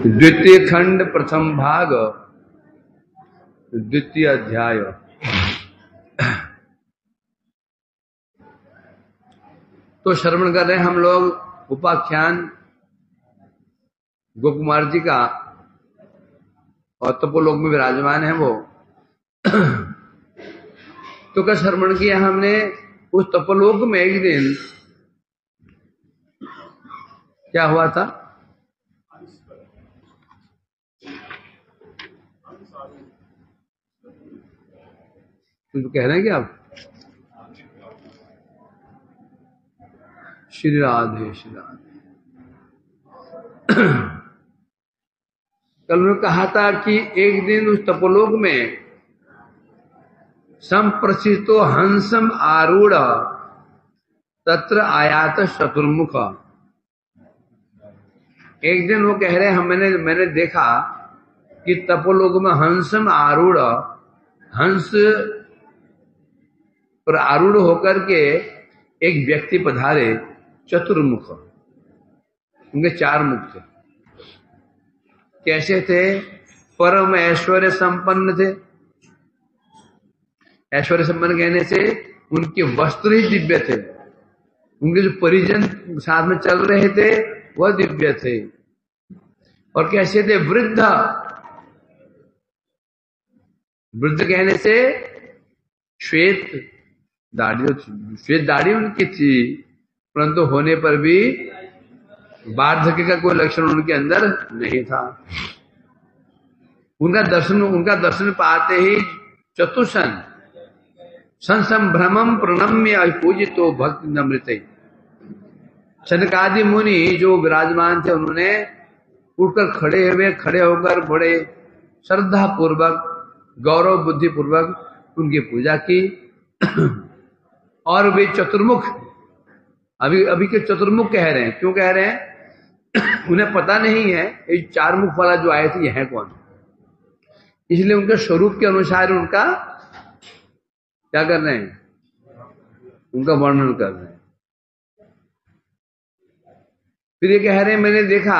द्वितीय खंड प्रथम भाग द्वितीय अध्याय। तो श्रवण कर रहे हैं हम लोग उपाख्यान गोकुमार जी का, और तपोलोक में विराजमान है वो। तो क्या श्रवण किया हमने उस तपोलोक में एक दिन क्या हुआ था। कुछ कह रहे हैं क्या आप? श्री राधे श्री राधे। कल उन्होंने कहा था कि एक दिन उस तपोलोक में संप्रसितो हंसम आरूढ़ तत्र आयात चतुर्मुख। एक दिन वो कह रहे हैं मैंने देखा कि तपोलोक में हंसम आरूढ़, हंस पर आरूढ़ होकर के एक व्यक्ति पधारे, चतुर्मुख। उनके चार मुख थे। कैसे थे? परम ऐश्वर्य संपन्न थे। ऐश्वर्य संपन्न कहने से उनके वस्त्र ही दिव्य थे, उनके जो परिजन साथ में चल रहे थे वह दिव्य थे। और कैसे थे? वृद्ध। वृद्ध कहने से श्वेत दाढ़ी उनकी थी, परंतु होने पर भी वार्धक्य का कोई लक्षण उनके अंदर नहीं था। उनका दर्शन पाते ही चतुसन संसंभ्रमम प्रणम्य पूजितो भक्ति नमृते। सनकादि मुनि जो विराजमान थे उन्होंने उठकर खड़े होकर बड़े श्रद्धा पूर्वक गौरव बुद्धि पूर्वक उनकी पूजा की। और वे चतुर्मुख, अभी के चतुर्मुख कह रहे हैं। क्यों कह रहे हैं? उन्हें पता नहीं है ये चार मुख वाला जो आए थे ये है कौन, इसलिए उनके स्वरूप के अनुसार उनका क्या कर रहे हैं, उनका वर्णन कर रहे हैं। फिर ये कह रहे हैं मैंने देखा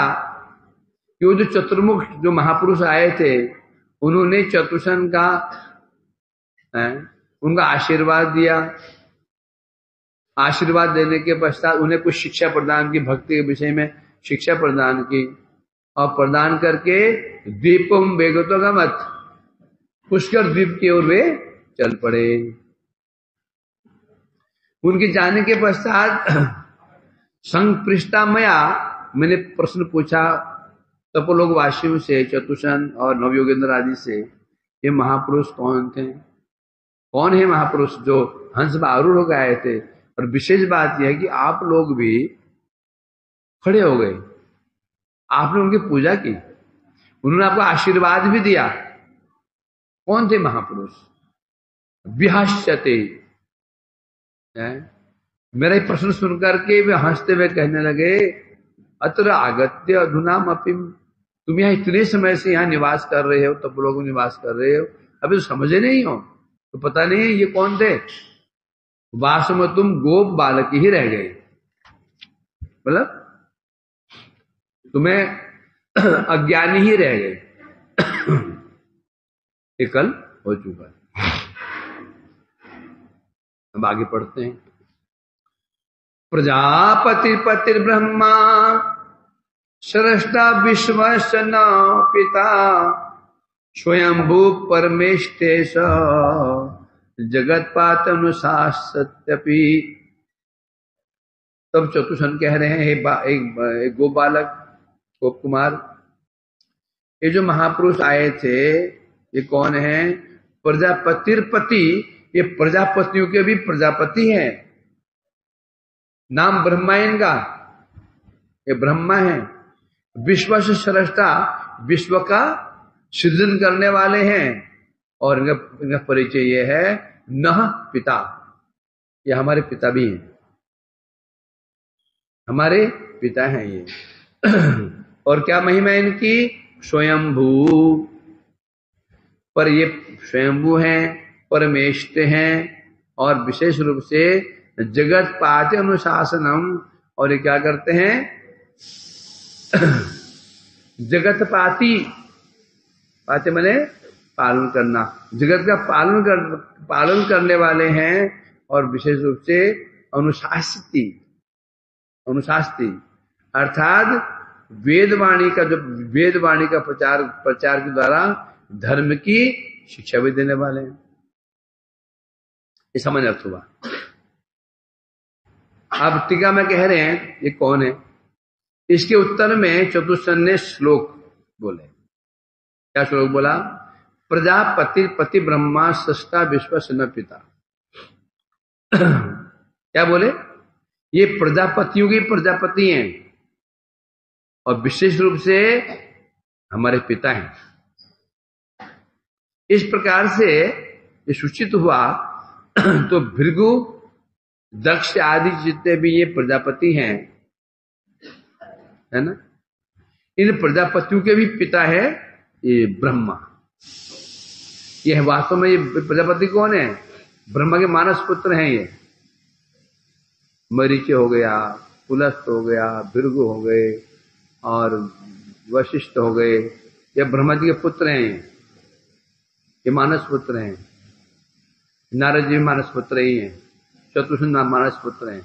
कि वो जो चतुर्मुख जो महापुरुष आए थे उन्होंने चतुसन का उनका आशीर्वाद दिया। आशीर्वाद देने के पश्चात उन्हें कुछ शिक्षा प्रदान की, भक्ति के विषय में शिक्षा प्रदान की, और प्रदान करके द्वीपम वेगतोगमत, पुष्कर द्वीप की ओर वे चल पड़े। उनके जाने के पश्चात संपृष्टा मया, मैंने प्रश्न पूछा तपोलोक वासियों से, चतुसन और नवयोगेंद्र आदि से, ये महापुरुष कौन थे? कौन है महापुरुष जो हंस पर आरूढ़ होकर आए थे? और विशेष बात यह है कि आप लोग भी खड़े हो गए, आपने उनकी पूजा की, उन्होंने आपको आशीर्वाद भी दिया। कौन थे महापुरुष? विहास्यते। मेरा ये प्रश्न सुनकर के वे हंसते हुए कहने लगे, अत्र आगत्य अधुनाम अपिम, तुम यहाँ इतने समय से यहाँ निवास कर रहे हो, तपोलोक में निवास कर रहे हो, अभी तो समझे नहीं हो, तो पता नहीं ये कौन थे? वास्तव में तुम गोप बालक ही रह गए, मतलब तुम्हें अज्ञानी ही रह गए। ये कल हो चुका है। अब आगे पढ़ते हैं। प्रजापति पति ब्रह्मा सृष्टा विश्वस्य न पिता स्वयंभू परमेष्ठेश जगतपात अनुशास्यपि। तब चतुसन कह रहे हैं एक गोपालक गोप कुमार, ये जो महापुरुष आए थे ये कौन है? प्रजापतिर्पति, ये प्रजापतियों के भी प्रजापति हैं। नाम ब्रह्मा इनका, ये ब्रह्मा है। विश्व से सृष्टा, विश्व का सृजन करने वाले हैं। और इनका परिचय ये है नह पिता, ये हमारे पिता भी हैं, हमारे पिता हैं ये। और क्या महिमा इनकी? स्वयंभू, पर ये स्वयंभू हैं, परमेष्ठ हैं, और विशेष रूप से जगत पाते अनुशासनम, और ये क्या करते हैं? जगत पाती, पाते माने पालन करना, जगत का पालन करने वाले हैं, और विशेष रूप से अनुशासिती, अर्थात वेदवाणी का प्रचार के द्वारा धर्म की शिक्षा भी देने वाले हैं। ये समझ अर्थ हुआ। अब टीका में कह रहे हैं ये कौन है। इसके उत्तर में चतुष्सन ने श्लोक बोले। क्या श्लोक बोला? प्रजापति पति ब्रह्मा सृष्टा विश्व न पिता। क्या बोले? ये प्रजापतियों की प्रजापति हैं और विशेष रूप से हमारे पिता हैं। इस प्रकार से ये सूचित हुआ। तो भृगु, दक्ष आदि जितने भी ये प्रजापति हैं, है ना, इन प्रजापतियों के भी पिता है ये ब्रह्मा। ये वास्तव में ये प्रजापति कौन है? ब्रह्मा के मानस पुत्र हैं ये। मरीचि हो गया, पुलस्त हो गया, भृगु हो गए और वशिष्ठ हो गए, ये ब्रह्मा जी के पुत्र हैं। ये मानस पुत्र हैं। नारद जी मानस पुत्र ही हैं, चतुर्सन मानस पुत्र हैं।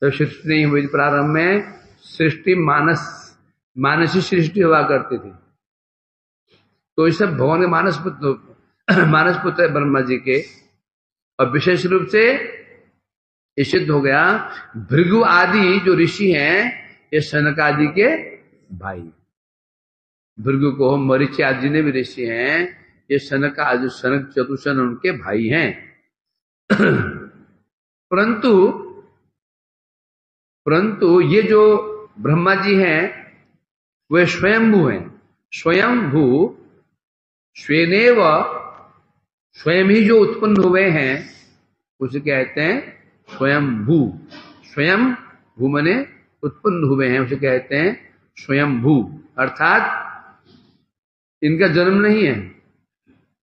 तो सृष्टि नहीं हुई प्रारंभ में, सृष्टि मानसी सृष्टि हुआ करती थी। तो ये सब भगवान के मानस पुत्र है ब्रह्मा जी के। और विशेष रूप से ये सिद्ध हो गया भृगु आदि जो ऋषि हैं ये सनक आदि के भाई। भृगु को मरीचि आदि ने भी ऋषि हैं, ये सनक आदि, सनक चतुर्सन उनके भाई हैं। परंतु ये जो ब्रह्मा जी हैं वे स्वयंभू हैं। स्वयंभू, स्वयं ही जो उत्पन्न हुए हैं उसे कहते हैं स्वयंभू। स्वयंभू माने उत्पन्न हुए हैं, उसे कहते हैं स्वयंभू। अर्थात इनका जन्म नहीं है,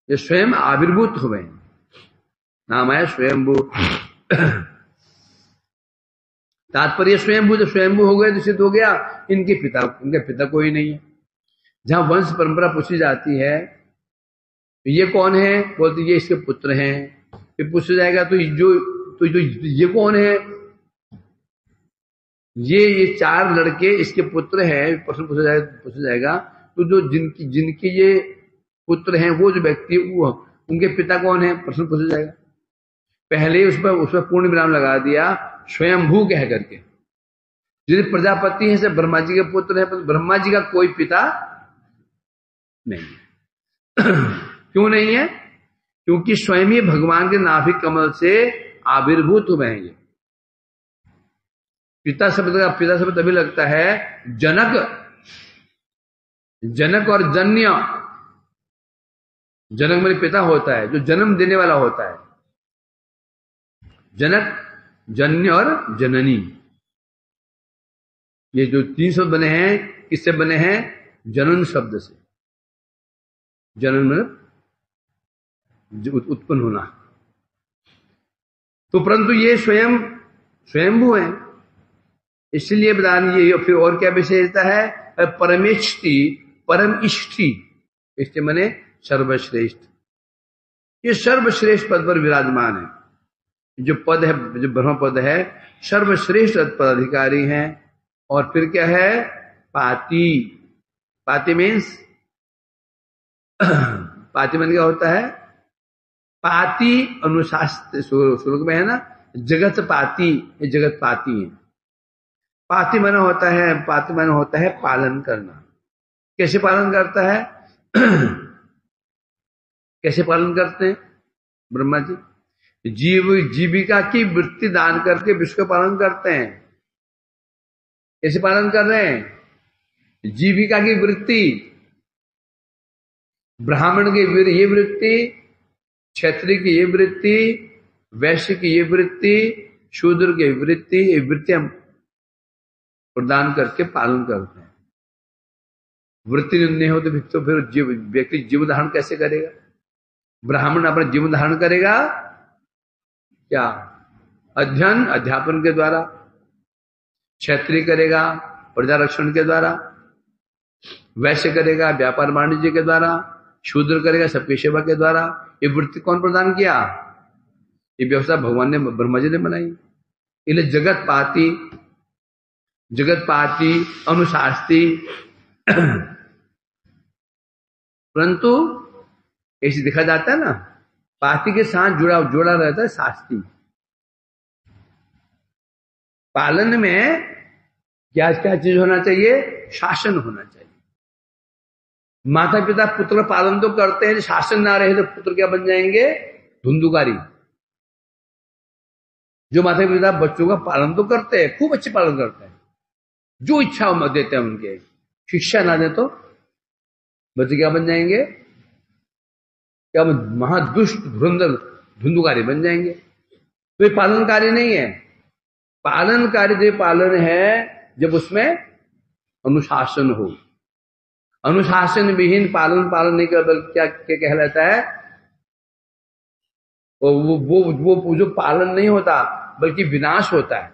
ये स्वयं आविर्भूत हुए हैं, नाम है स्वयंभू। तात्पर्य स्वयंभू, जो स्वयंभू हो गए तो सिद्ध हो गया इनके पिता कोई नहीं है। जहां वंश परंपरा पूछी जाती है ये कौन है, बोलते ये इसके पुत्र हैं। फिर पूछा जाएगा तो ये कौन है, ये चार लड़के इसके पुत्र हैं। प्रश्न पूछा जाएगा तो जो जिनके ये पुत्र हैं वो जो व्यक्ति वो उनके पिता कौन है, प्रश्न पूछा जाएगा। पहले उस पर पूर्ण विराम लगा दिया स्वयंभू कह करके। जिन प्रजापति हैं से ब्रह्मा जी के पुत्र हैं, पर ब्रह्मा जी का कोई पिता नहीं है। क्यों नहीं है? क्योंकि स्वयं ही भगवान के नाभिक कमल से आविर्भूत हुए हैं। ये पिता शब्द तभी लगता है जनक और जन्य। जनक मेरे पिता होता है, जो जन्म देने वाला होता है। जनक, जन्य और जननी, ये जो तीन शब्द बने हैं किससे बने हैं? जनन शब्द से। जनन मतलब उत्पन्न होना। तो परंतु ये स्वयंभू हैं, इसलिए बता ये। फिर और क्या विशेषता है? परमेष्टि, परम इष्टि, इष्टि माने सर्वश्रेष्ठ। ये सर्वश्रेष्ठ पद पर विराजमान है। जो पद है, जो ब्रह्म पद है, सर्वश्रेष्ठ पदाधिकारी हैं। और फिर क्या है? पाती। पाती मीन्स पाती मन क्या होता है? पाती अनुशासित श्लोक में है ना, जगत पाती, ये जगत पाती है। पाती मन होता है पालन करना। कैसे पालन करता है? कैसे पालन करते हैं ब्रह्मा जी? जीविका की वृत्ति दान करके विश्व का पालन करते हैं। कैसे पालन कर रहे हैं? जीविका की वृत्ति, ब्राह्मण की ये वृत्ति, क्षत्रिय की ये वृत्ति, वैश्य की ये वृत्ति, शूद्र की वृत्ति, ये वृत्तियां प्रदान करके पालन करते हैं। वृत्ति नहीं हो तो फिर व्यक्ति जीवन धारण कैसे करेगा? ब्राह्मण अपना जीवन धारण करेगा क्या? अध्ययन अध्यापन के द्वारा। क्षत्रिय करेगा प्रजा रक्षण के द्वारा, वैश्य करेगा व्यापार वाणिज्य के द्वारा, शूद्र करेगा सबकी सेवा के द्वारा। ये वृत्ति कौन प्रदान किया? ये व्यवस्था भगवान ने, ब्रह्मा जी ने बनाई। इसलिए जगत पाती अनुशास्ती, परंतु ऐसे देखा जाता है ना, पाती के साथ जोड़ा रहता है शास्त्री। पालन में क्या क्या चीज होना चाहिए? शासन होना चाहिए। माता पिता पुत्र पालन तो करते हैं, शासन ना रहे तो पुत्र क्या बन जाएंगे? धुंधुकारी। जो माता पिता बच्चों का पालन तो करते हैं, खूब अच्छे पालन करते हैं, जो इच्छा मत देते हैं उनके, शिक्षा ना दे तो बच्चे क्या बन जाएंगे? क्या महादुष्ट धुरंधर धुंधुकारी बन जाएंगे। तो ये पालनकारी नहीं है। पालनकारी जो पालन है जब उसमें अनुशासन हो। अनुशासन विहीन पालन नहीं कर, क्या कहलाता है? वो जो पालन नहीं होता बल्कि विनाश होता है।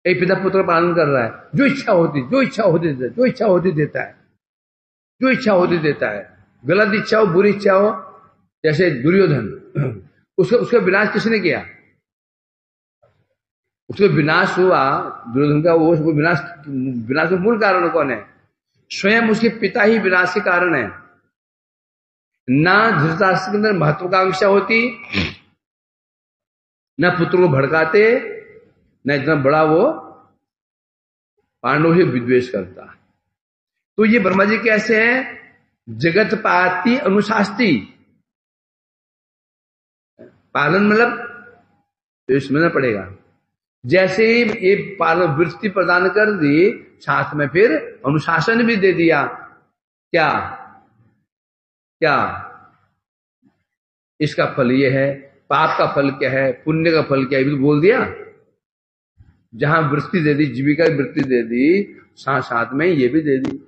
एक पिता पुत्र पालन कर रहा है, जो इच्छा होती देता है, गलत इच्छा हो, बुरी इच्छा हो, जैसे दुर्योधन, उसका विनाश किसने किया? उसका विनाश हुआ दुर्योधन का। वो विनाश का मूल कारण कौन है? स्वयं उसके पिता ही विनाश के कारण है। ना धृतराष्ट्र के अंदर महत्वाकांक्षा होती, ना पुत्र को भड़काते, ना इतना बड़ा वो पांडवों से विद्वेष करता। तो ये ब्रह्मा जी कैसे हैं? जगत पाती अनुशास्ती। पालन मतलब तो समझना पड़ेगा। जैसे ही ये पालन वृत्ति प्रदान कर दी, साथ में फिर अनुशासन भी दे दिया। क्या इसका फल ये है, पाप का फल क्या है, पुण्य का फल क्या है, भी तो बोल दिया। जहां वृत्ति दे दी, जीविका की वृत्ति दे दी, साथ में ये भी दे दी।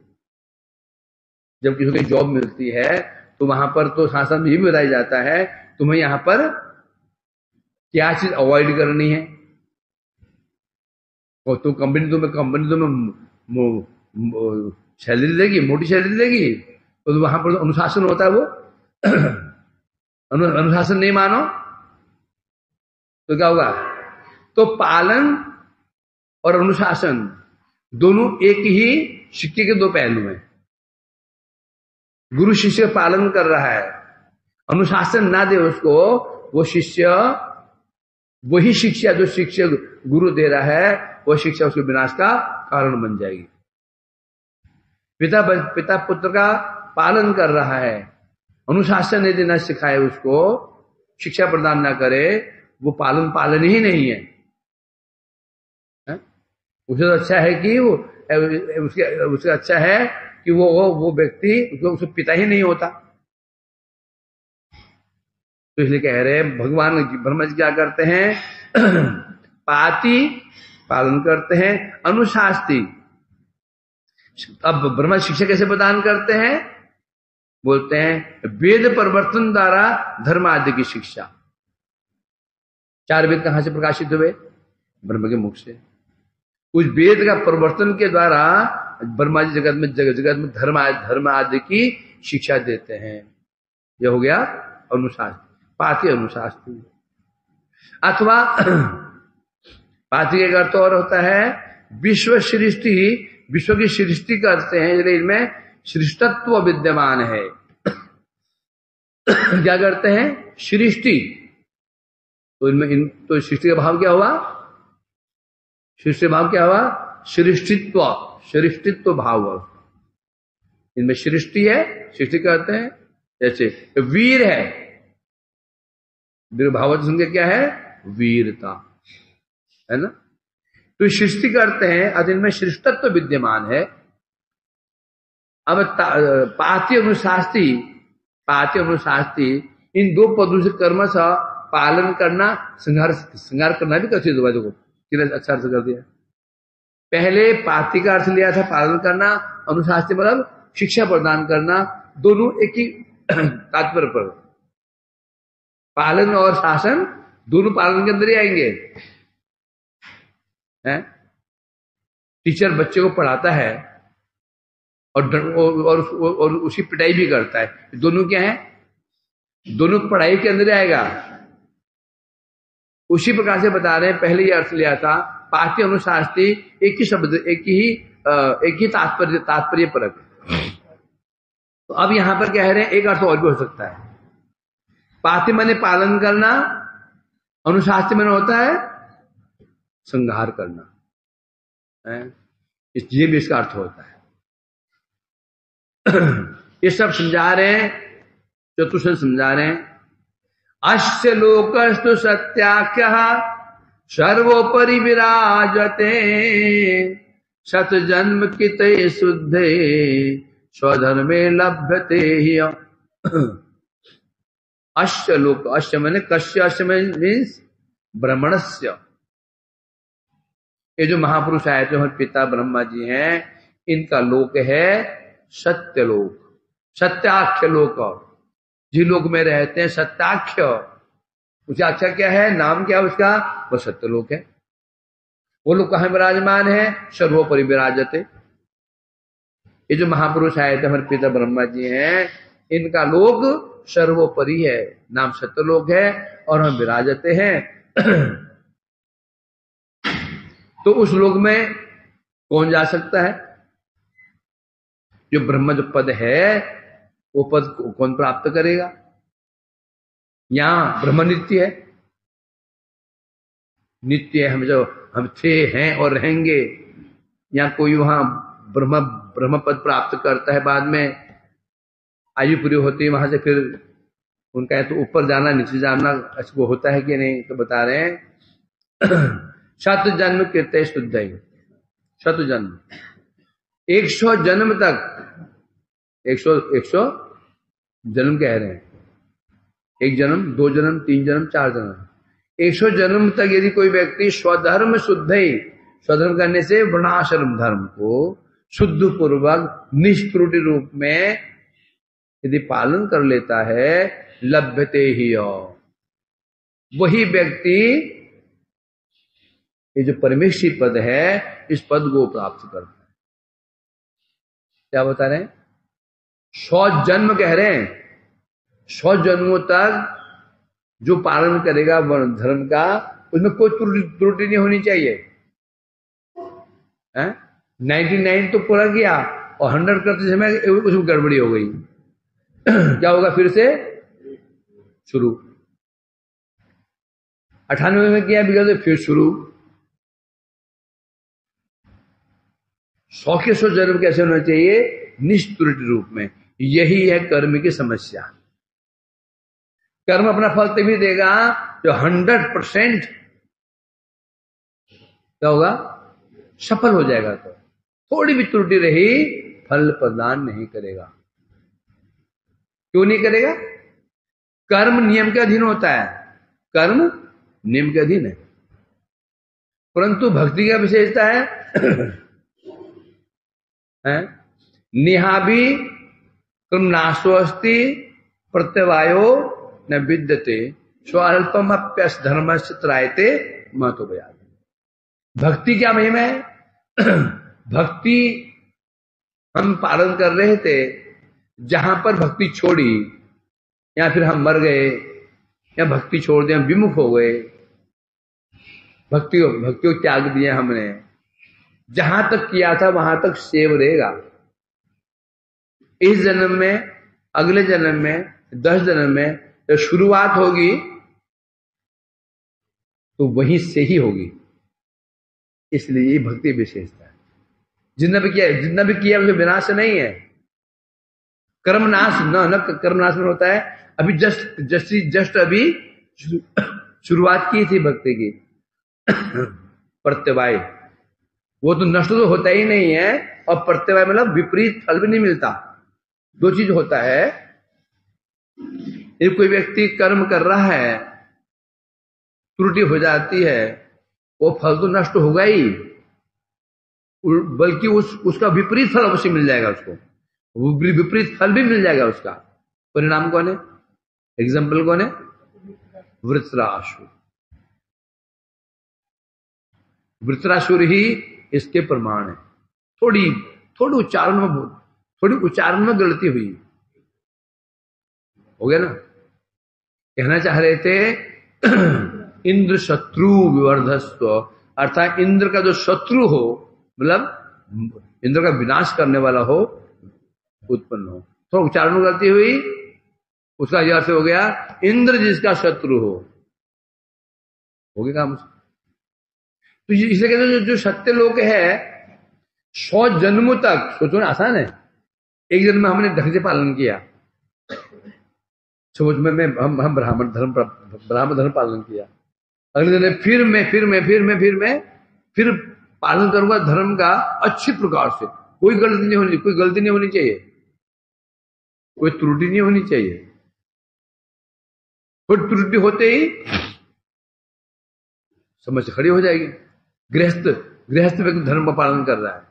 जब किसी को जॉब मिलती है तो वहां पर तो साथ में ये भी बताया जाता है तुम्हें यहां पर क्या चीज अवॉइड करनी है। और तो कंपनी तुम्हें सैलरी देगी, मोटी सैलरी देगी, तो वहां पर तो अनुशासन होता है। वो अनुशासन नहीं मानो तो क्या होगा? तो पालन और अनुशासन दोनों एक ही सिक्के के दो पहलू हैं। गुरु शिष्य पालन कर रहा है, अनुशासन ना दे उसको, वो शिष्य वही शिक्षा जो शिक्षक गुरु दे रहा है, वह शिक्षा उसके विनाश का कारण बन जाएगी। पिता पुत्र का पालन कर रहा है, अनुशासन यदि न सिखाए उसको, शिक्षा प्रदान ना करे, वो पालन ही नहीं है। उसे तो अच्छा है कि उसके अच्छा है कि वो व्यक्ति उसके पिता ही नहीं होता। तो इसलिए कह रहे हैं भगवान ब्रह्मा जी क्या करते हैं? पाती पालन करते हैं, अनुशास्ती। अब ब्रह्मा शिक्षा कैसे प्रदान करते हैं? बोलते हैं वेद परिवर्तन द्वारा धर्म आदि की शिक्षा। 4 वेद कहां से प्रकाशित हुए? ब्रह्मा के मुख से। उस वेद का परिवर्तन के द्वारा ब्रह्मा जी जगत में धर्म आदि की शिक्षा देते हैं। यह हो गया अनुशास्त्री, पाती अनुशास्त्री। अथवा पाती का अर्थ और होता है विश्व सृष्टि, विश्व की सृष्टि करते हैं, इसलिए इनमें सृष्टत्व विद्यमान है। क्या करते हैं? सृष्टि। तो इनमें तो सृष्टि का भाव क्या हुआ? सृष्टि भाव क्या हुआ? सृष्टित्व भाव हुआ। इनमें सृष्टि है, सृष्टि करते हैं। जैसे वीर है, वीर भाव संज्ञा क्या है? वीरता है ना। तो सृष्टि करते हैं, अतः इनमें सृष्टत्व विद्यमान है। अब पाती अनुशास्त्री इन दो पदों से कर्म सा पालन करना, श्रृंगार करना भी कथित हुआ। देखो कितना अच्छा अर्थ कर दिया। पहले पाती का अर्थ लिया था पालन करना, अनुशास्त्री मतलब शिक्षा प्रदान करना, दोनों एक ही तात्पर्य पर। पालन और शासन दोनों पालन के अंदर ही आएंगे। टीचर बच्चे को पढ़ाता है और उसी पिटाई भी करता है। दोनों क्या है? दोनों पढ़ाई के अंदर आएगा। उसी प्रकार से बता रहे हैं, पहले ही अर्थ लिया था, पाठ्य अनुशास्त्री एक ही शब्द, एक ही तात्पर्य परक। तो अब यहां पर कह रहे हैं एक अर्थ और भी हो सकता है। पाठ्य माने पालन करना, अनुशास्त्री माने होता है संहार करना है। ये भी इसका अर्थ होता है। ये सब समझा रहे हैं, चतुर्थ समझा रहे हैं। अस्य लोकस्तु सत्याख्य सर्वोपरि विराजते शत जन्म किते शुद्धे स्वधर्मे लभ्यते ही। अस्य लोक, अस्य मैंने कस्य, अस्य मीन्स ब्रह्मणस्य। ये जो महापुरुष आए थे हमारे पिता ब्रह्मा जी हैं, इनका लोक है सत्यलोक, सत्याख्य लोक। जी लोक में रहते हैं सत्याख्य। उसका अच्छा क्या है, नाम क्या है उसका? वह सत्यलोक है। वो लोग कहां विराजमान है? सर्वोपरि विराजते। ये जो महापुरुष आए थे हमारे पिता ब्रह्मा जी हैं, इनका लोक सर्वोपरि है, नाम सत्यलोक है, और हम विराजते हैं। तो उस लोक में कौन जा सकता है? जो ब्रह्म जो पद है, वो पद कौन प्राप्त करेगा? यहां ब्रह्म नित्य है, नित्य है। हम थे, हैं और रहेंगे। या कोई वहां ब्रह्म पद प्राप्त करता है, बाद में आयु पूरी होती है, वहां से फिर उनका है तो ऊपर जाना नीचे जाना वो होता है कि नहीं? तो बता रहे हैं शत जन्म कीर्ते शुद्ध, शत जन्म, 100 जन्म तक, 100 जन्म कह रहे हैं। 1 जन्म, 2 जन्म, 3 जन्म, 4 जन्म, 100 जन्म तक यदि कोई व्यक्ति स्वधर्म शुद्ध ही, स्वधर्म करने से वर्णाश्रम धर्म को शुद्ध पूर्वक निष्त्रुटि रूप में यदि पालन कर लेता है, लभ्यते ही, वही व्यक्ति ये जो परमेश्वरी पद है, इस पद को प्राप्त करता है। क्या बता रहे हैं? 100 जन्म कह रहे हैं, 100 जन्मों तक जो पालन करेगा वर्ण धर्म का, उसमें कोई त्रुटि नहीं होनी चाहिए। 99 तो पूरा किया और 100 करते समय उसमें गड़बड़ी हो गई, क्या होगा? फिर से शुरू। 98 में किया बिगड़, फिर शुरू। 100 के 100 जन्म कैसे होना चाहिए? निष्त्रुटि रूप में। यही है कर्म की समस्या। कर्म अपना फल तभी देगा जो 100% क्या होगा? सफल हो जाएगा। तो थोड़ी भी त्रुटि रही, फल प्रदान नहीं करेगा। क्यों नहीं करेगा? कर्म नियम के अधीन होता है, कर्म नियम के अधीन है। परंतु भक्ति का विशेषता है निहाभि कर्म नाशोस्ति प्रत्यवायो न विद्यते स्वल्पम अप्यस धर्म से त्रायते महतो बयान। भक्ति क्या महिमा है? भक्ति हम पालन कर रहे थे, जहां पर भक्ति छोड़ी, या फिर हम मर गए, या भक्ति छोड़ दिया, विमुख हो गए, भक्ति को त्याग दिया हमने, जहां तक किया था वहां तक सेव रहेगा। इस जन्म में, अगले जन्म में, 10 जन्म में जब शुरुआत होगी तो वहीं से ही होगी। इसलिए ये भक्ति विशेषता है। जितना भी किया उसे विनाश नहीं है। कर्मनाश न कर्मनाश में होता है। अभी जस्ट अभी शुरुआत की थी भक्ति की, प्रत्यवाय, वो तो नष्ट तो होता ही नहीं है, और प्रत्यवाय मतलब विपरीत फल भी नहीं मिलता। 2 चीज होता है। यदि कोई व्यक्ति कर्म कर रहा है, त्रुटि हो जाती है, वो फल तो नष्ट होगा ही, बल्कि उसका विपरीत फल अवश्य मिल जाएगा उसको, विपरीत फल भी मिल जाएगा उसका। परिणाम कौन है? एग्जाम्पल कौन है? वृत्रासुर। वृत्रासुर ही इसके प्रमाण है। थोड़ी उच्चारण में थोड़ी उच्चारण में गलती हुई, हो गया ना। कहना चाह रहे थे इंद्र शत्रु विवर्धस्व, अर्थात इंद्र का जो शत्रु हो, मतलब इंद्र का विनाश करने वाला हो, उत्पन्न हो। तो उच्चारण में गलती हुई, उसका यह अर्थ हो गया इंद्र जिसका शत्रु हो गया काम। तो इसलिए कहते हैं जो सत्य लोक है 100 जन्मों तक, सोचो ना, आसान है। एक जन्म में हमने ढंग से पालन किया, समझ में हम ब्राह्मण धर्म पालन किया, अगले दिन फिर पालन करूंगा धर्म का अच्छी प्रकार से, कोई गलती नहीं होनी चाहिए, कोई त्रुटि नहीं होनी चाहिए। कोई त्रुटि होते ही समस्या खड़ी हो जाएगी। गृहस्थ व्यक्ति धर्म का पालन कर रहा है,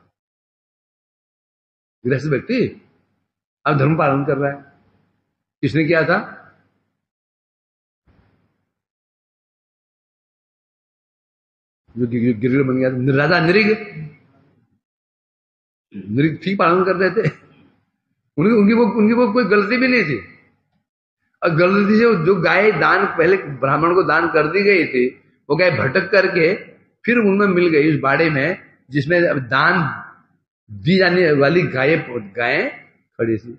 गृहस्थ व्यक्ति अब धर्म पालन कर रहा है। किसने किया था? जो गिरगिट बन गया था, राजा नृग ठीक पालन कर रहे थे। उनकी वो कोई गलती भी नहीं थी। और गलती से जो गाय दान पहले ब्राह्मण को दान कर दी गई थी, वो गाय भटक करके फिर उनमें मिल गई उस बाड़े में जिसमें अब दान दी जाने वाली गायें खड़ी थी।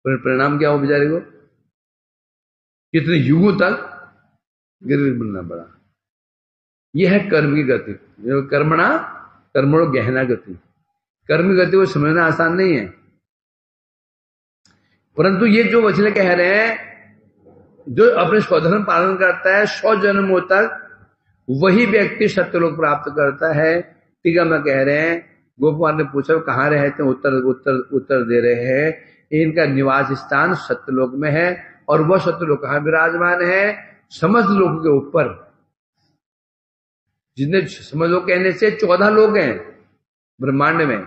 परिणाम क्या हो बेचारे को? कितने युगों तक गिरगिट बनना पड़ा। यह है कर्म की गति। कर्मणो गहना गति। कर्म की गति को समझना आसान नहीं है। परंतु ये जो वचन कह रहे हैं, जो अपने स्वधर्म पालन करता है 100 जन्मों तक, वही व्यक्ति सत्यलोक प्राप्त करता है। टीका में कह रहे हैं, गोपकुमार ने पूछा कहाँ रहते हैं, उत्तर दे रहे हैं इनका निवास स्थान सत्यलोक में है। और वह सत्यलोक कहाँ विराजमान है? समस्त लोक के ऊपर। जितने समझ लोग कहने से 14 लोग हैं ब्रह्मांड में,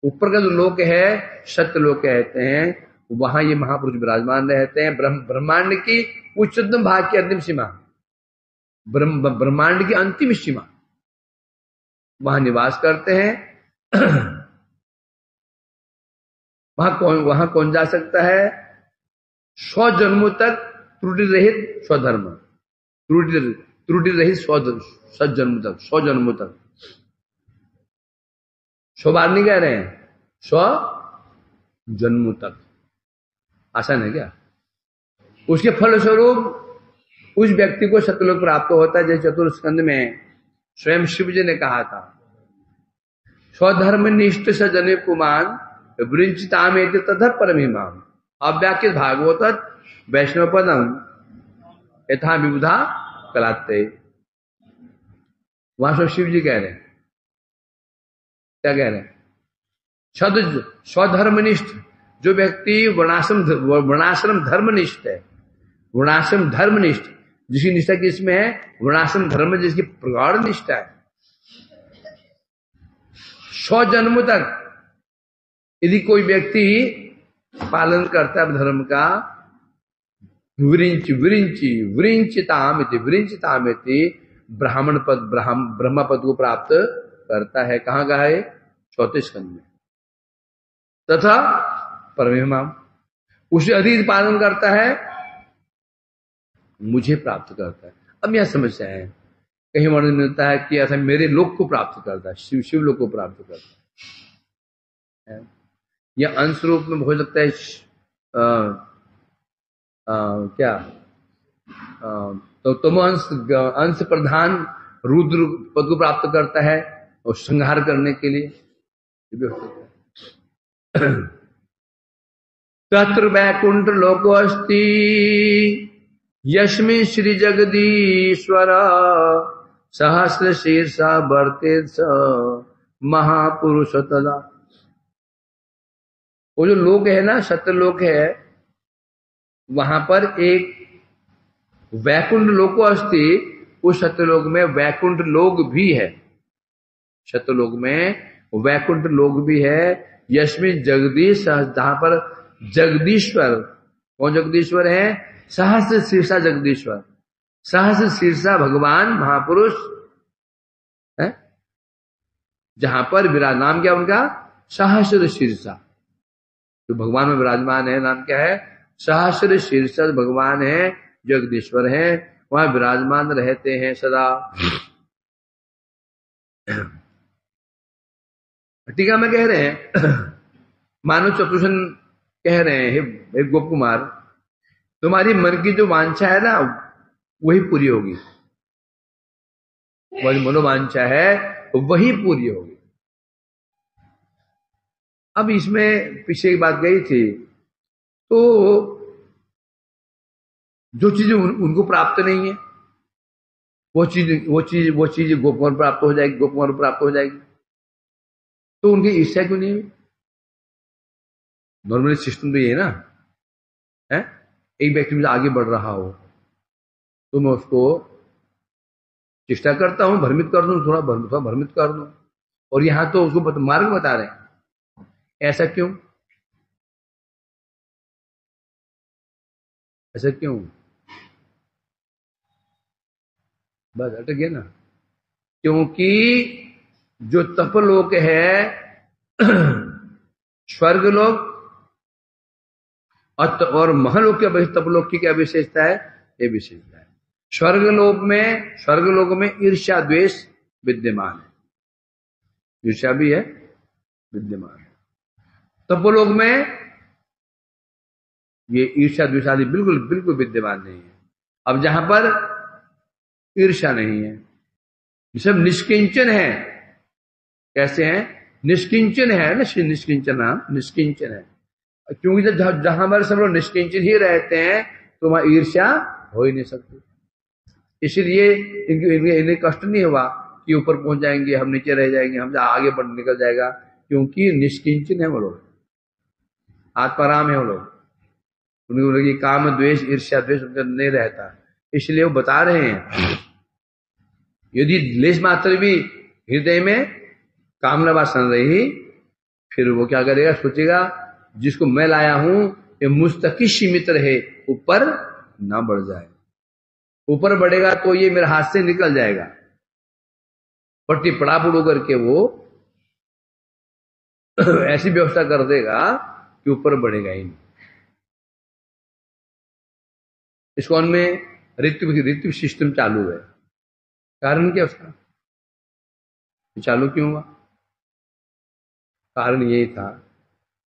ऊपर का जो लोक है सत्यलोक कहते हैं, वहां ये महापुरुष विराजमान रहते हैं। ब्रह्मांड की उच्चतम भाग की अंतिम सीमा, ब्रह्मांड की अंतिम सीमा, वहां निवास करते हैं। वहां कौन जा सकता है? 100 जन्मों तक त्रुटि रहित स्वधर्म, त्रुटि रहित 100 जन्मों तक। 100 बार नहीं कह रहे हैं, 100 जन्मों तक। आसान है क्या? उसके फलस्वरूप उस व्यक्ति को सत्यलोक प्राप्त होता है। जैसे चतुर्स्कंध में स्वयं शिव जी ने कहा था, स्वधर्मनिष्ठ स जने पुमान वृंचितामेति तथा परमिमाम अव्याकृत भागवत वैष्णव पदम यथा विबुधा कलाते। वहां से शिव जी कह रहे हैं, क्या कह रहे हैं? स्वधर्मनिष्ठ जो व्यक्ति वर्णाश्रम धर्मनिष्ठ है, वर्णाश्रम धर्मनिष्ठ, जिसकी निष्ठा किसमें है? वर्णाश्रम धर्म में, जिसकी प्रगाढ़ निष्ठा है। 100 जन्म तक यदि कोई व्यक्ति पालन करता है धर्म का, विरिंचितामिति ब्राह्मण पद, ब्रह्म पद को प्राप्त करता है। कहाँ का है? 34 स्कंध में। तथा परमेहमाम, उसे अधिक पालन करता है, मुझे प्राप्त करता है। अब यह समस्या है, कहीं वर्णन मिलता है कि ऐसा मेरे लोक को प्राप्त करता है, शिव लोक को प्राप्त करता है। यह अंश रूप में हो सकता है तो तुम अंश प्रधान रुद्र पद को प्राप्त करता है और संहार करने के लिए। तत्र वैकुंठ लोको अस्ति यस्मिन् श्री जगदीश्वर सहस्र शीर्षा वर्ते महापुरुष तदा। वो जो लोक है ना, सत्यलोक है, वहां पर एक वैकुंठ लोको अस्ति, उस सत्यलोक में वैकुंठ लोक भी है। सत्यलोक में वैकुंठ लोक भी है। यस्मिन् जगदीश, जहां पर जगदीश्वर, कौन जगदीश्वर है? सहस्र शीर्षा जगदीश्वर, सहस्र शीर्षा भगवान महापुरुष है, जहां पर विराज। नाम क्या उनका? सहस्र शीर्षा। जो भगवान में विराजमान है, नाम क्या है? सहस्र शीर्ष भगवान है, जगदीश्वर है, वहां विराजमान रहते हैं सदा। टीका में कह रहे हैं, मानो चतुर्सन कह रहे हैं, हे गोप कुमार, तुम्हारी मन की जो वांछा है ना, वही पूरी होगी। वही मनोवांछा है वही पूरी होगी। अब इसमें पीछे एक बात गई थी, तो जो चीज उनको प्राप्त नहीं है, वो चीज गोपकुमार प्राप्त हो जाएगी, गोपकुमार प्राप्त हो जाएगी, तो उनकी इच्छा क्यों नहीं हुई? नॉर्मली सिस्टम तो ये है ना, है? एक व्यक्ति मुझे आगे बढ़ रहा हो तो मैं उसको चेष्टा करता हूं, भ्रमित कर दूं, थोड़ा भ्रमित कर दूं, और यहां तो उसको मार्ग बता रहे हैं। ऐसा क्यों? ऐसा क्यों? बस अटक गया ना। क्योंकि जो तपलोक है, स्वर्गलोक और महलोक के तपलोक की क्या विशेषता है? ये विशेषता है, स्वर्गलोक में ईर्ष्या द्वेष विद्यमान है, ईर्ष्या भी है, विद्यमान है। तपोलोक में ये ईर्ष्या द्वेष आदि बिल्कुल बिल्कुल विद्यमान नहीं है। अब जहां पर ईर्ष्या नहीं है, ये सब निष्किंचन है। कैसे हैं? निष्किंचन है ना, निष्किंचन है। क्योंकि जहां पर सब लोग निष्किंचन ही रहते हैं तो वहां ईर्ष्या हो ही नहीं सकती। इसलिए इन्हें कष्ट नहीं हुआ कि ऊपर पहुंच जाएंगे, हम नीचे रह जाएंगे, हम आगे बढ़ निकल जाएगा, क्योंकि निष्किंचन है वो लोग, आत्माराम है वो लोग। उनकी काम द्वेष ईर्ष्या द्वेष उनका नहीं रहता। इसलिए वो बता रहे हैं, यदि लेश मात्र भी हृदय में कामना वासना रही, फिर वो क्या करेगा? सोचेगा जिसको मैं लाया हूं ये मुझ तक ही सीमित रहे, ऊपर ना बढ़ जाए। ऊपर बढ़ेगा तो ये मेरे हाथ से निकल जाएगा, पट्टी पड़ापुड़ो करके वो ऐसी व्यवस्था कर देगा कि ऊपर बढ़ेगा ही नहीं। इस्कॉन में ऋतु सिस्टम चालू है। कारण क्या उसका? चालू क्यों हुआ? कारण यही था,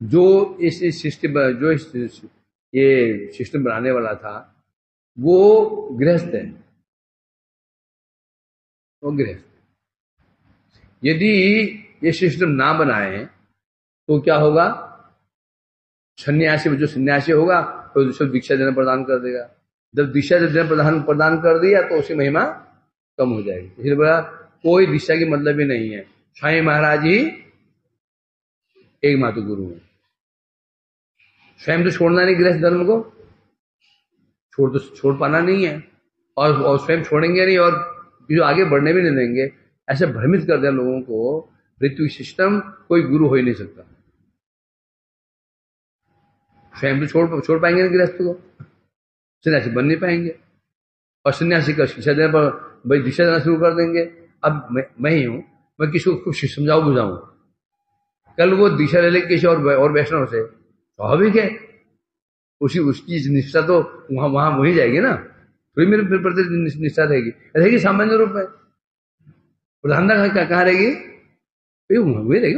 जो इस सिस्टम ये सिस्टम बनाने वाला था वो गृहस्थ है, वो गृहस्थ। यदि ये सिस्टम ना बनाए तो क्या होगा? सन्यासी, जो सन्यासी होगा तो उसको दीक्षा देना प्रदान कर देगा। जब दीक्षा देना प्रदान कर दिया तो उसकी महिमा कम हो जाएगी। इसलिए बोला कोई दीक्षा की मतलब ही नहीं है, स्वामी महाराज ही एकमात्र गुरु है। स्वयं तो छोड़ना नहीं, गृहस्थ धर्म को छोड़ पाना नहीं है, और स्वयं छोड़ेंगे नहीं और जो आगे बढ़ने भी नहीं देंगे। ऐसे भ्रमित कर दिया लोगों को, ऋतु सिस्टम कोई गुरु हो ही नहीं सकता। स्वयं तो छोड़ पाएंगे ना गृहस्थ को, सन्यासी बन नहीं पाएंगे, और सन्यासी का शिक्षा देने पर भाई दीक्षा देना शुरू कर देंगे। अब मैं ही हूं, मैं किसी को कुछ समझाऊं बुझाऊं, कल वो दीक्षा ले लेंगे किसी और वैष्णव से, स्वाभाविक है उसकी निष्ठा तो वहां वही जाएगी ना, थोड़ी मेरे प्रति निष्ठा रहेगी सामान्य रूप में। प्रधानता कहाँ रहेगी? वही रहेगी,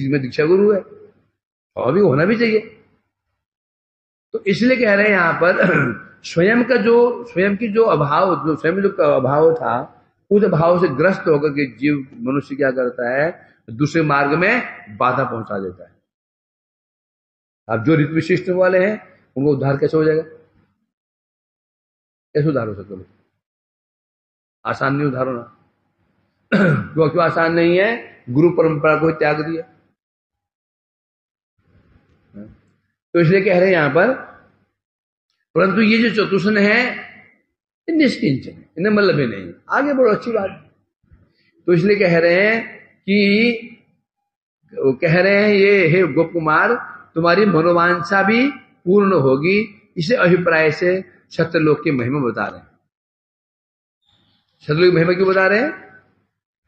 मैं दीक्षा गुरु है, स्वाभाविक होना भी चाहिए। तो इसलिए कह रहे हैं यहां पर स्वयं की जो अभाव था, उस अभाव से ग्रस्त होकर के जीव मनुष्य क्या करता है? दूसरे मार्ग में बाधा पहुंचा देता है। अब जो ऋतु विशिष्ट वाले हैं उनको उद्धार कैसे हो जाएगा? कैसे उद्धार हो सकता है? आसान नहीं उद्धार होना। क्यों आसान नहीं है? गुरु परंपरा को त्याग दिया। तो इसलिए कह रहे हैं यहां पर, परंतु ये जो चतुष्ण है निष्किंचन है, इन्हें मतलब ही नहीं, आगे बढ़ो, अच्छी बात। तो इसलिए कह रहे हैं कि ये हे गोप कुमार, तुम्हारी मनोवांछा भी पूर्ण होगी। इसे अभिप्राय से सत्यलोक की महिमा बता रहे हैं। सत्यलोक की महिमा क्यों बता रहे हैं?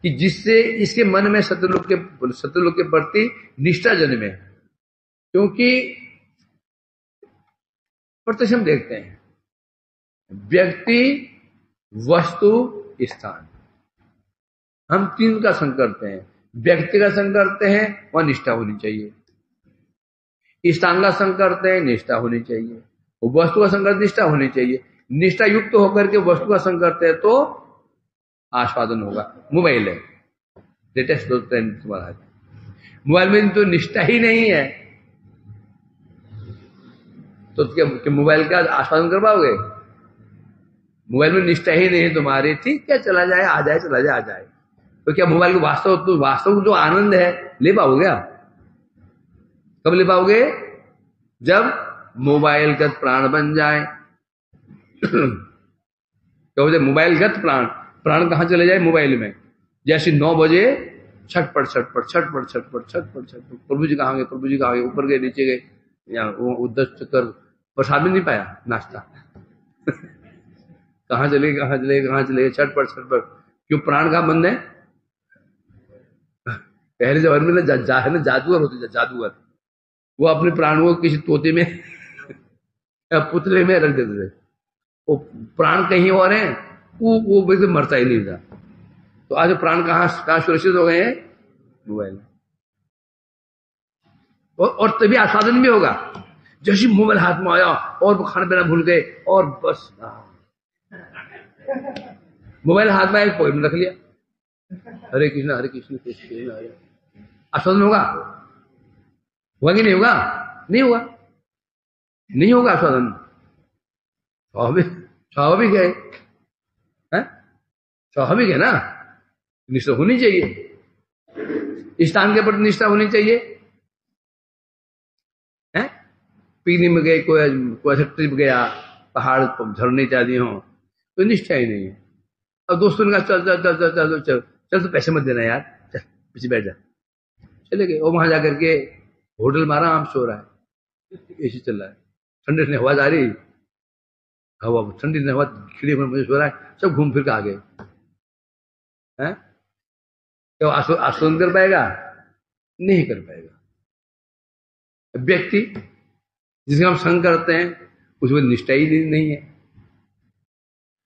कि जिससे इसके मन में सत्यलोक के प्रति निष्ठा जन्मे। क्योंकि प्रत्यक्ष हम देखते हैं, व्यक्ति, वस्तु, स्थान, हम तीन का संग करते हैं। व्यक्ति का संग करते हैं, वह निष्ठा होनी चाहिए। स्थान का संग करते हैं, निष्ठा होनी चाहिए। वस्तु का संग करते, निष्ठा होनी चाहिए। निष्ठा युक्त होकर के वस्तु का संग करते हैं तो आस्वादन होगा। मोबाइल है, लेटेस्ट तुम्हारा, मोबाइल में तो निष्ठा ही नहीं है, तो क्या मोबाइल का आस्वादन कर पाओगे? मोबाइल में निष्ठा ही नहीं है तुम्हारी, ठीक है चला जाए आ जाए, चला जाए आ जाए, तो क्या मोबाइल को वास्तव जो आनंद है ले पाओगे? क्या कब ले पाओगे? जब मोबाइल गत प्राण बन जाए। क्या हो जाए? मोबाइल गत प्राण, प्राण कहां चले जाए? मोबाइल में। जैसे 9 बजे छटपट छटपट छटपट छटपट छटपट छटपट, प्रभु जी कहाँ गए, प्रभु जी कहाँ गए, ऊपर गए नीचे गए, या उद्धत कर प्रसाद भी नहीं पाया, नाश्ता कहाँ चले कहाँ चले कहाँ चले, छटपट छटपट। क्यों? प्राण का बंद है। पहले जमाने में ना जादूगर होते थे, जादूगर, वो अपने प्राण को किसी तोते में पुतले में रख देते थे, वो प्राण कहीं और है, वो बिल्कुल मरता ही नहीं था। तो आज प्राण कहाँ सुरक्षित हो गए हैं? मोबाइल। और तभी आस्वादन भी होगा। जैसे मोबाइल हाथ में आया और खाना पीना भूल गए, और बस मोबाइल हाथ में आया, पॉकेट में रख लिया, हरे कृष्ण कृष्ण कृष्ण हरे। आस्वादन होगा? होगा कि नहीं होगा? नहीं होगा, नहीं होगा आस्वादन। स्वाभाविक है, स्वाभाविक है ना। निष्ठा होनी चाहिए, स्थान के प्रति निष्ठा होनी चाहिए। पिकनिक में गए, कोई ऐसा ट्रिप गया, पहाड़ झरने इत्यादि हो, तो निष्ठा ही नहीं है। अब दोस्तों ने कहा चल चल चल चल चल चल चल, तो पैसे मत देना यार, चल पीछे बैठ जा, चले गए। और वहां जाकर के होटल में आराम सो रहा है, एसी चल रहा है, ठंडी ठंडी हवा जा रही, हवा ठंडी हवा खिड़की में मुझे सो रहा है, सब घूम फिर के आ गए। क्या आस्वादन कर पाएगा? नहीं कर पाएगा। व्यक्ति जिसे हम संग करते हैं उसमें निष्ठा ही नहीं है,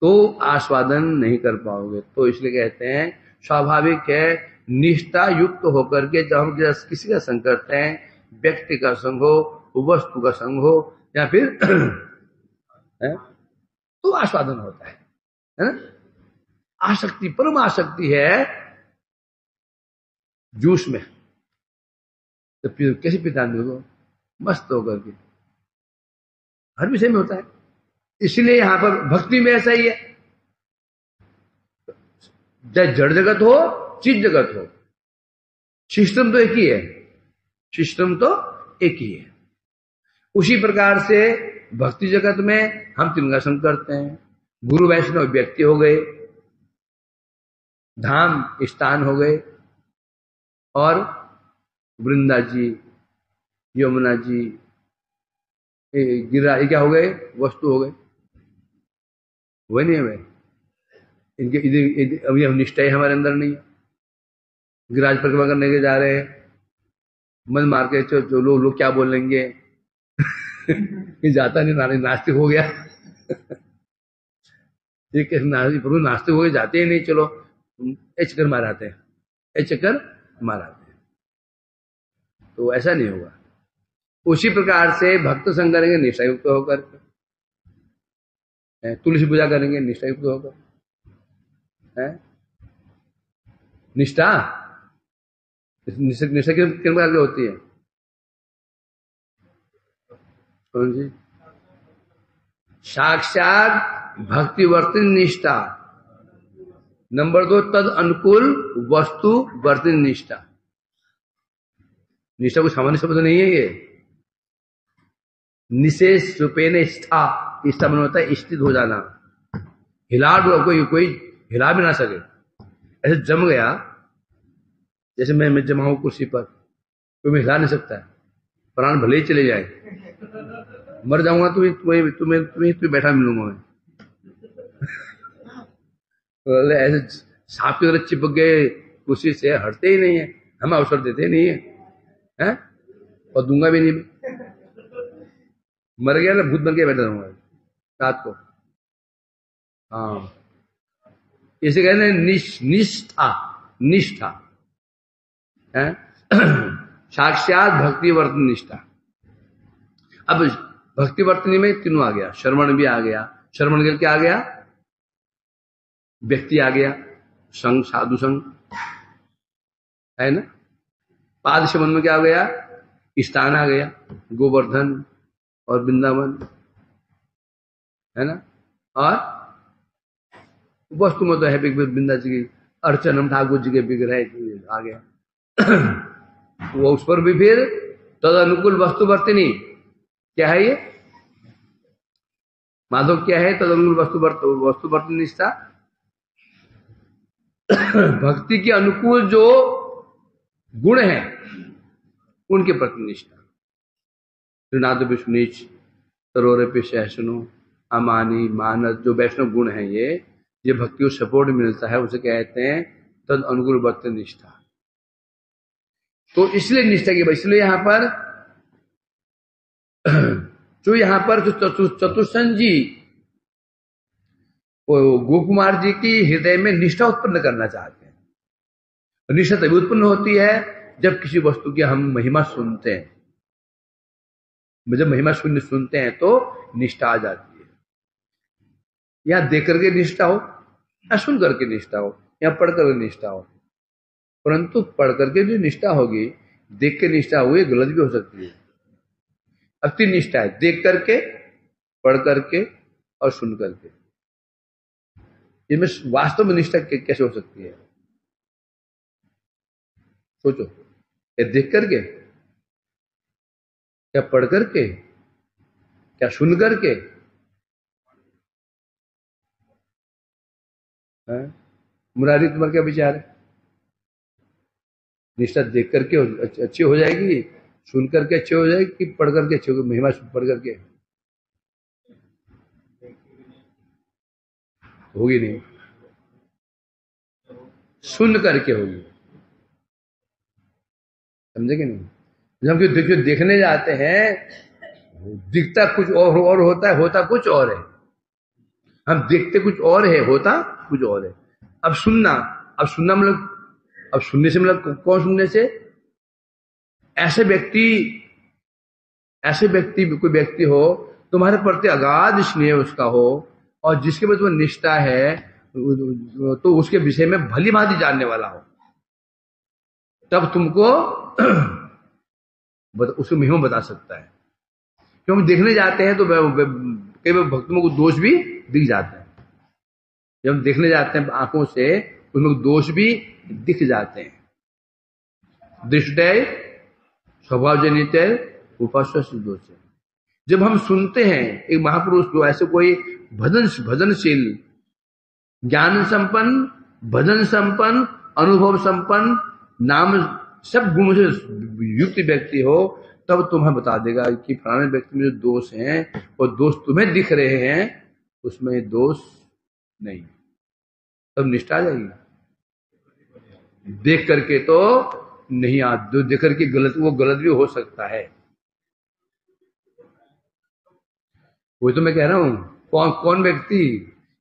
तो आस्वादन नहीं कर पाओगे। तो इसलिए कहते हैं स्वाभाविक है, निष्ठा युक्त होकर के जब हम किसी का संग करते हैं, व्यक्ति का संग हो, वस्तु का संग हो, या फिर तो आस्वादन होता है ना। आसक्ति, परम आसक्ति है जूस में, तो कैसे पिता को मस्त होकर के, हर विषय में होता है। इसलिए यहां पर भक्ति में ऐसा ही है, चाहे जड़ जगत हो, चित जगत हो, सिस्टम तो एक ही है, सिस्टम तो एक ही है। उसी प्रकार से भक्ति जगत में हम तिनका संग करते हैं। गुरु वैष्णव व्यक्ति हो गए, धाम स्थान हो गए, और वृंदा जी, यमुना जी, गिरिराज क्या हो गए? वस्तु हो गए। वही नहीं है इनके, इधर अभी हम निष्ठा ही हमारे अंदर नहीं है। गिरिराज परिक्रमा करने के जा रहे हैं, मन मार के जो लोग क्या बोलेंगे ये जाता नहीं, नास्तिक हो गया ये प्रभु नास्तिक हो गए, जाते ही नहीं, चलो चक्कर माराते हैं, चक्कर माराते हैं। तो ऐसा नहीं होगा। उसी प्रकार से भक्त संग करेंगे निष्ठा युक्त होकर, तुलसी पूजा करेंगे निष्ठा युक्त होकर। निष्ठा निष्ठा किस प्रकार की होती है? कौन सी? साक्षात भक्तिवर्तिन निष्ठा। नंबर 2, तद अनुकूल वस्तु वर्तिन निष्ठा। निष्ठा कोई सामान्य शब्द नहीं है ये, निशेष रूपे ने स्था, स्था मन होता है स्थित हो जाना, हिला कोई हिला भी ना सके, ऐसे जम गया। जैसे मैं जमा हूं कुर्सी पर, कोई मैं हिला नहीं सकता है, प्राण भले ही चले जाए, मर जाऊंगा तुम्हें बैठा मिलूंगा मैं तो ऐसे सांप की तरह चिपक गए कुर्सी से, हटते ही नहीं है, हमें अवसर देते नहीं है, और दूंगा भी नहीं। मर गया ना, भूत बन के बैठा रहूंगा रात को। हाँ, इसे कहते हैं निष्ठा, निष्ठा है। साक्षात भक्ति वर्तन निष्ठा। अब भक्ति वर्तनी में तीनों आ गया, श्रवण भी आ गया। श्रवण के क्या आ गया? व्यक्ति आ गया, संग, साधु संग है ना। पाद सेवन में क्या आ गया? स्थान आ गया, गोवर्धन और वृंदावन है ना। और वस्तु में तो है वृंदा जी की अर्चनम, ठाकुर जी के विग्रह आ गया। वो उस पर भी फिर तद अनुकूल वस्तु वर्तनी क्या है ये? माधव क्या है? तद अनुकूल वस्तु वर्तनी निष्ठा। भक्ति के अनुकूल जो गुण है उनके प्रति निष्ठा। त्रिनाद विष्णुनीच तरोरे पे सहसनो अमानी मानस, जो वैष्णव गुण है ये भक्ति को सपोर्ट मिलता है, उसे कहते हैं तद अनुकूल वर्तन निष्ठा। तो इसलिए निष्ठा की, इसलिए यहां पर चतुर्सन जी गोकुमार जी की हृदय में निष्ठा उत्पन्न करना चाहते हैं। निष्ठा तभी उत्पन्न होती है जब किसी वस्तु की हम महिमा सुनते हैं। जब महिमा सुनते हैं तो निष्ठा आ जाती है। या देख करके निष्ठा हो, या सुन करके निष्ठा हो, या पढ़ करके निष्ठा हो। परंतु पढ़ करके जो निष्ठा होगी, देख के निष्ठा हुई, गलत भी हो सकती है। अब तीन निष्ठा है, देख करके, पढ़ करके और सुन करके। इनमें वास्तव में निष्ठा कैसे हो सकती है? सोचो, क्या देख करके, क्या पढ़ करके, क्या सुन करके? मुरारी, तुम्हारा क्या विचार है? निष्ठा देख करके अच्छी हो जाएगी, सुन करके अच्छी हो जाएगी, कि पढ़ करके अच्छी होगी? महिमा पढ़ करके होगी नहीं, सुन करके होगी। समझे कि नहीं? जब देखिए देखने जाते हैं, दिखता कुछ और होता है, होता कुछ और है। हम देखते कुछ और है, होता कुछ और है। अब सुनना मतलब, अब सुनने से मतलब कौन सुनने से? ऐसे व्यक्ति कोई व्यक्ति हो तुम्हारे प्रति अगाध स्नेह उसका हो, और जिसके प्रति तुम्हें निष्ठा है, तो उसके विषय में भली भांति जानने वाला हो, तब तुमको उसको महिमा बता सकता है। क्यों? हम देखने जाते हैं तो कई बार भक्तों को दोष भी दिख जाते हैं। जब हम देखने जाते हैं आंखों से, उनमें दोष भी दिख जाते हैं। दृष्टय स्वभाव जनित उपास्य दोष है। जब हम सुनते हैं एक महापुरुष जो ऐसे कोई भजनशील, ज्ञान संपन्न, भजन संपन्न, अनुभव संपन्न, नाम सब गुणों से युक्त व्यक्ति हो, तब तुम्हें बता देगा कि फलाने व्यक्ति में जो दोष हैं, वो दोष तुम्हें दिख रहे हैं, उसमें दोष नहीं। तब निष्ठा आ जाएगी। देख करके तो नहीं, देख करके वो गलत भी हो सकता है। वही तो मैं कह रहा हूं। कौन व्यक्ति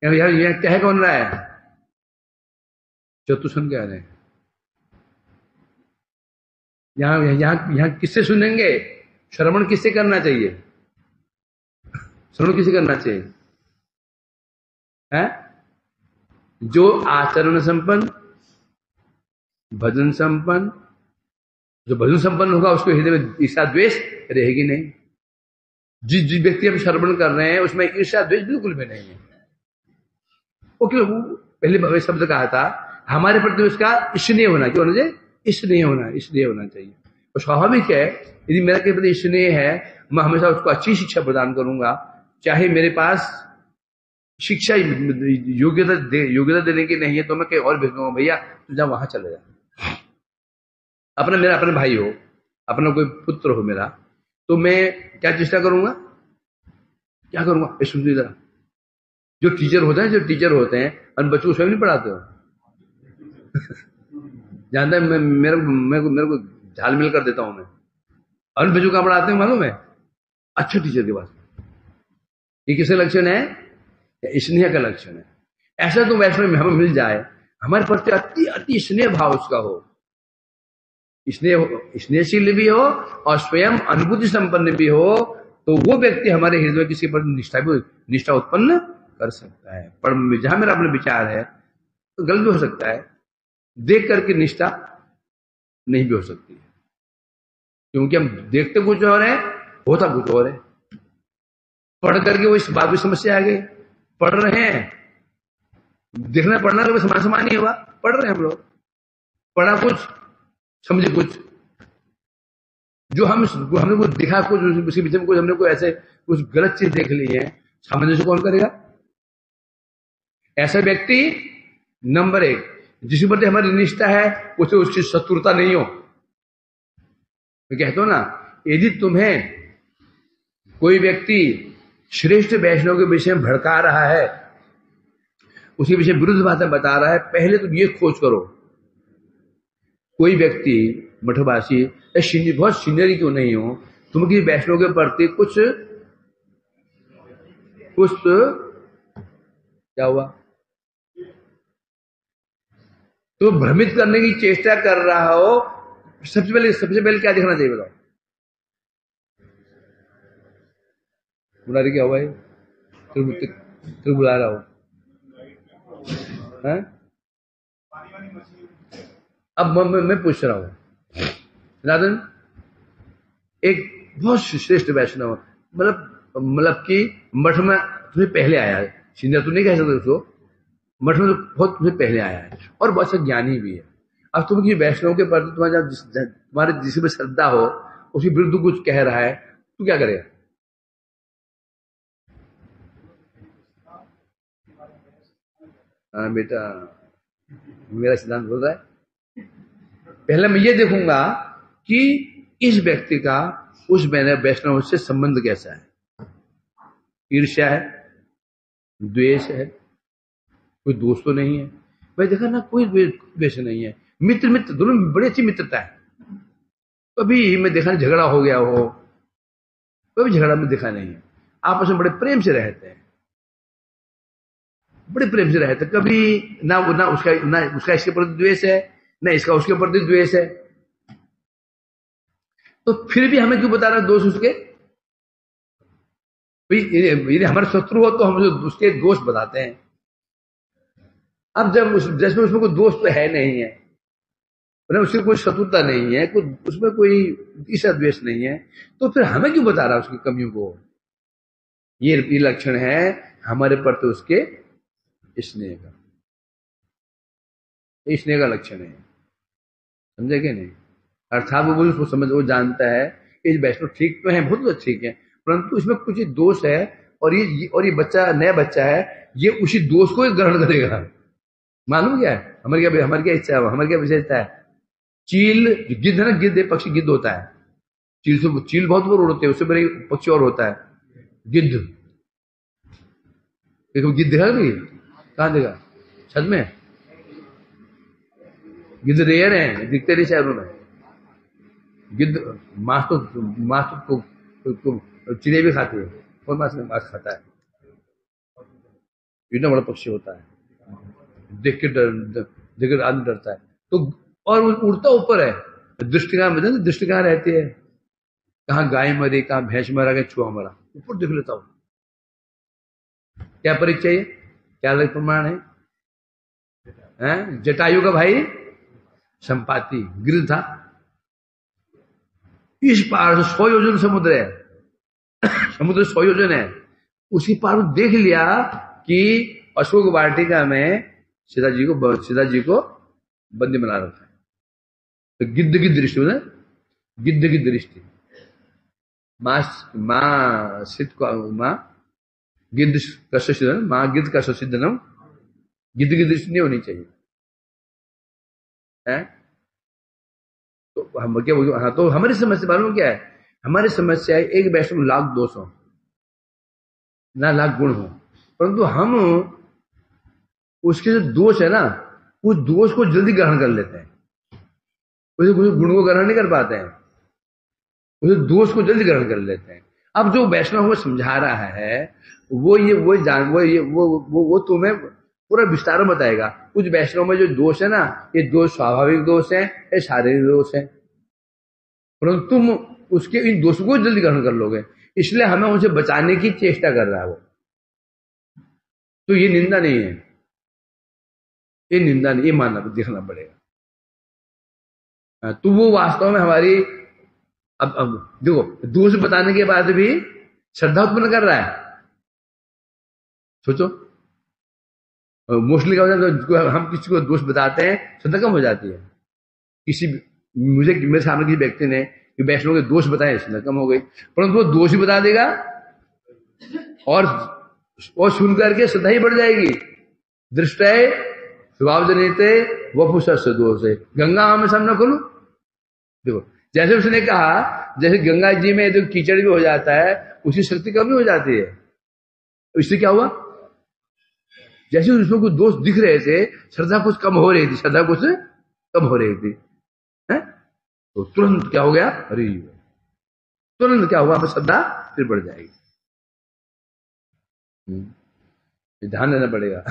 यहाँ कह कौन रहा है? चतुर्सन कह रहे हैं। यहां किससे सुनेंगे? श्रवण किससे करना चाहिए? श्रवण किससे करना चाहिए? है जो आचरण संपन्न, भजन संपन्न। जो भजन संपन्न होगा उसको हृदय में ईर्ष्या द्वेष रहेगी नहीं। जिस व्यक्ति हम श्रवण कर रहे हैं उसमें ईर्ष्या द्वेष बिल्कुल भी नहीं है। वो क्यों? पहले शब्द कहा था, हमारे प्रति उसका स्नेह होना, क्यों होना चाहिए? स्नेह होना चाहिए। और स्वाभाविक है, यदि मेरे के प्रति स्नेह है, मैं हमेशा उसको अच्छी शिक्षा प्रदान करूंगा। चाहे मेरे पास शिक्षा योग्यता देने की नहीं है तो मैं कहीं और भेज दूंगा, भैया तू जा वहां चले जा। अपना भाई हो, अपना कोई पुत्र हो मेरा, तो मैं क्या चेष्टा करूंगा? क्या करूंगा? सुनिए जरा, जो टीचर होते हैं और बच्चों को स्वयं नहीं पढ़ाते हो। जानता है, मेरे को झाल मिल कर देता हूं मैं। और बच्चों का पढ़ाते हैं मालूम है? अच्छे टीचर के पास, ये किसका लक्षण है? स्नेह का लक्षण है। ऐसा तो वैष्णव में हमें मिल जाए, हमारे प्रति अति अति स्नेह भाव उसका हो, स्नेहशील भी हो और स्वयं अनुभूति संपन्न भी हो, तो वो व्यक्ति हमारे हृदय में किसी पर निष्ठा उत्पन्न कर सकता है। पर जहां मेरा अपना विचार है तो गलत भी हो सकता है, देख करके निष्ठा नहीं भी हो सकती है, क्योंकि हम देखते कुछ और है, होता कुछ और है। पढ़ करके वो इस बात की समस्या आ गई, पढ़ रहे हैं, देखना पढ़ना कभी समान समान नहीं हुआ, पढ़ रहे हैं हम लोग, पढ़ा कुछ समझे कुछ, जो हमने कुछ दिखा कुछ, उसके पीछे में कुछ हमने कोई ऐसे कुछ गलत चीज देख ली है, सामंजस्य कौन करेगा? ऐसा व्यक्ति नंबर 1, जिसके प्रति हमारी निष्ठा है उसे उसकी शत्रुता नहीं हो। मैं कहता हूं ना, यदि तुम्हें कोई व्यक्ति श्रेष्ठ वैष्णव के विषय में भड़का रहा है, उसके विषय विरुद्ध बातें बता रहा है, पहले तुम ये खोज करो, कोई व्यक्ति मठवासी बहुत सीनियरी क्यों नहीं हो, तुम किसी वैष्णव के प्रति कुछ क्या हुआ, तो भ्रमित करने की चेष्टा कर रहा हो, सबसे पहले क्या दिखना चाहिए बताओ? मुरारी क्या हुआ है? तुम बुला रहा हो है? अब मैं पूछ रहा हूं, राधन एक बहुत श्रेष्ठ वैष्णव, मतलब कि मठ में तुम्हें पहले आया है, सीनियर तो नहीं कह सकते उसको, मठ में तो बहुत तुम्हें पहले आया है और बहुत अच्छा ज्ञानी भी है। अब तुम किसी वैष्णव के प्रति तुम्हारे जिसमें श्रद्धा हो उसके विरुद्ध कुछ कह रहा है, तू क्या करेगा? हाँ बेटा, मेरा सिद्धांत बोल रहा है, पहले मैं ये देखूंगा कि इस व्यक्ति का उस वैष्णव से संबंध कैसा है, ईर्ष्या है, द्वेष है, कोई दोस्त तो नहीं है। भाई देखा ना, कोई द्वेष नहीं है, मित्र दोनों में बड़ी अच्छी मित्रता है। कभी मैं देखा झगड़ा हो गया हो, कभी झगड़ा में देखा नहीं है, आपस में बड़े प्रेम से रहते हैं, बड़े प्रेम से रहते हैं। कभी ना उसका इसके प्रति द्वेष है, ना इसका उसके प्रति द्वेष है। तो फिर भी हमें क्यों बता रहा है दोष उसके? यदि हमारे शत्रु हो तो हम उसके दोष बताते हैं। अब जब जैसे उसमें कोई दोष तो है नहीं है, उसकी कोई शत्रुता नहीं है, उसमें कोई ईर्ष्या द्वेष नहीं है, तो फिर हमें क्यों बता रहा है उसकी कमियों को? ये लक्षण है हमारे प्रति उसके स्नेह का लक्षण है, समझे कि नहीं? अर्थात वो उसको समझ, वो जानता है कि वैष्णव ठीक तो है, बहुत ठीक है, परंतु इसमें कुछ दोष है, और ये बच्चा नया बच्चा है, ये उसी दोष को ग्रहण करेगा। मालूम क्या है हमारी क्या इच्छा है, हमारी क्या विशेषता है? चील गिद्ध है ना, गिद्ध पक्षी गिद्ध होता है, चील बहुत बड़े उड़ते हैं, उससे बड़े पक्षी और होता है गिद्ध। देखो गिद्ध देखा भी, कहां देखा? छत में गिद्ध रेयर है, दिखते नहीं शहरों में। गिद्ध मांस तो चिड़िया भी खाती है, कौन मांस खाता है? इतना बड़ा पक्षी होता है, देख के आदमी डरता है। तो और उड़ता ऊपर है, दृष्टि कहां रहती है? कहां गाय मरी, कहां भैंस मरा, कहां चूहा मरा, ऊपर देख लेता हूं। क्या परिचय है, क्या अलग प्रमाण है? जटायु का भाई संपाति गिर था, इस पार 100 योजन समुद्र है, समुद्र 100 योजन है, उसी पार देख लिया कि अशोक वाटिका में सीता जी को बंदी बना रखा है। तो गिद्ध की दृष्टि में, गिद्ध की दृष्टि, मां गिद्ध कष्ट, मां गिद्ध का सिद्धनम, गिद्ध की दृष्टि नहीं होनी चाहिए है? तो हम क्या बोलते? हाँ, तो हमारी समस्या मालूम क्या है? हमारी समस्या है एक वैष्णव लाख दोष हो ना, लाख गुण हो, परंतु हम उसके जो दोष है ना, उस दोष को जल्दी ग्रहण कर लेते हैं, उस गुण को ग्रहण नहीं कर पाते हैं, उस दोष को जल्दी ग्रहण कर लेते हैं। अब जो वैष्णव को समझा रहा है वो तुम्हें पूरा विस्तार में बताएगा। कुछ वैष्णव में जो दोष है ना, ये दोष स्वाभाविक दोष है, ये शारीरिक दोष है, परंतु तुम उसके इन दोषों को जल्दी ग्रहण कर लोगे, इसलिए हमें उनसे बचाने की चेष्टा कर रहा है वो। तो ये निंदा नहीं है, ये निंदा नहीं, ये मानना देखना पड़ेगा। तो वो वास्तव में हमारी अब देखो, दोष बताने के बाद भी श्रद्धा उत्पन्न कर रहा है। सोचो, मोस्टली क्या होता है, तो हम किसी को दोष बताते हैं, श्रद्धा कम हो जाती है। मेरे सामने किसी व्यक्ति ने वैष्णव के दोष बताए, श्रद्धा कम हो गई, परंतु वो दोष ही बता देगा और सुन करके श्रद्धा ही बढ़ जाएगी। दृष्टय स्वभाव जनिते वपुषस्य दोष है, गंगा में सामना करूं। देखो, जैसे उसने कहा, जैसे गंगा जी में जो कीचड़ भी हो जाता है, उसी शक्ति कम भी हो जाती है। इससे क्या हुआ, जैसे उसमें कुछ दोष दिख रहे थे, श्रद्धा कुछ कम हो रही थी, श्रद्धा कुछ कम हो रही थी, है? तो तुरंत क्या हो गया, अरे तुरंत क्या हुआ, श्रद्धा फिर बढ़ जाएगी। ध्यान देना पड़ेगा।